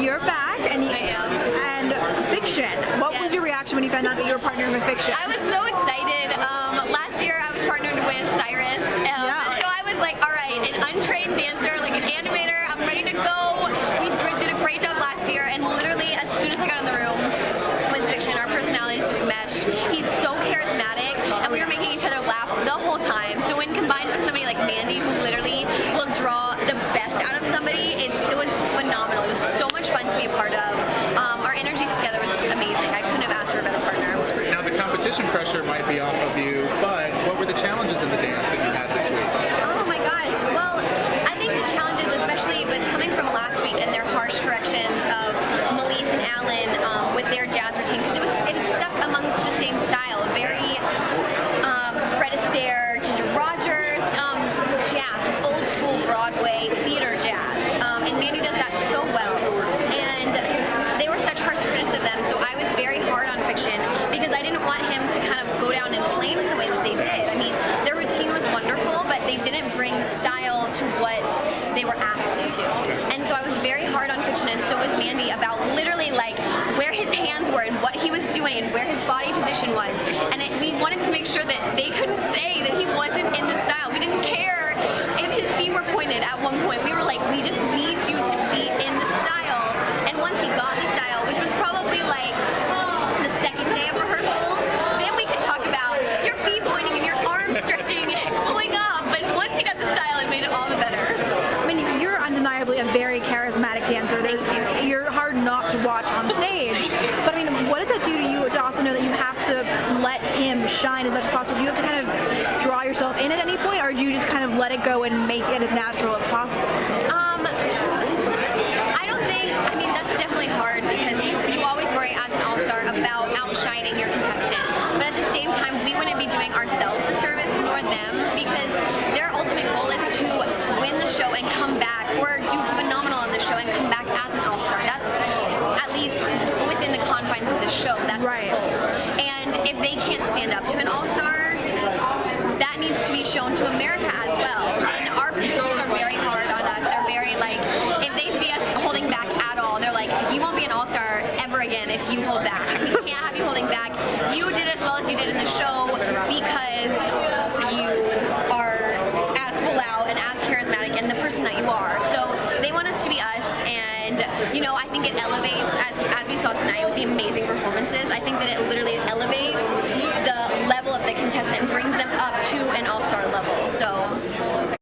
you're back, and I am. And Fiction. What was your reaction when you found out that you were partnering with Fiction? I was so excited. Last year I was partnered with Cyrus, so I was like, all right, an untrained dancer, like an animator, I'm ready to go. We did a great job last year, and literally as soon as I got in the room with Fiction, our personalities just meshed. He's so charismatic, and we were making each other laugh the whole time. So when combined with somebody like Mandy, who literally will draw the best out of somebody, it was phenomenal. It was so much fun to be a part of. Our energies together was just amazing. I couldn't have asked for a better partner. Now the competition pressure might be off of you, but what were the challenges in the dance that you had this week? Oh my gosh. Well, I think the challenges, especially with coming from last week and their harsh corrections of Melise and Alan with their jazz routine, because it was stuck amongst the same style, very Fred Astaire, Ginger Rogers, jazz. It was old school Broadway theater jazz, and Mandy does that so well. And they were such harsh critics of them, so I was very hard on Fiction because I didn't want him to kind of go down in flames the way that they did. I mean, their routine was wonderful, but they didn't bring style to what they were asked to. And so I was very hard on Fiction, and so was Mandy, about literally like where his hands were and what he was doing and where his body position was. And we wanted to make sure that they couldn't say that he wasn't in the style. We didn't care if his feet were pointed at one point. We were like, we just need you to be in the style. And once he got the style, which was probably like the second day of rehearsal, then we could talk about your feet pointing and your arms stretching and pulling up. But once he got the style, it made it all the better. I mean, you're undeniably a very charismatic dancer. Thank you. You're hard not to watch on stage. But I mean, what does that do to you to also know that you have to let him shine as much as possible? Do you have to kind of draw yourself in at any point, or do you just kind of let it go and make it as natural as possible? I don't think, I mean, that's definitely hard because you always worry as an all-star about outshining your contestant. But at the same time, we wouldn't be doing ourselves a service nor them, because their ultimate goal is to win the show and come back, or do phenomenal on the show and come back as an all-star. That's at least within the confines of the show. That's right. The goal. And if they can't stand up to an all-star, that needs to be shown to America as well. And our producers are very hard on us. They're very like, if they see us holding back at all, they're like, you won't be an all-star ever again if you hold back. We can't have you holding back. You did as well as you did in the show because you are as full out and as charismatic and the person that you are. So they want us to be us, and you know, I think it elevates, as we saw tonight with the amazing performances, I think that it literally elevates the level of the contestant and brings them up to an all-star level. So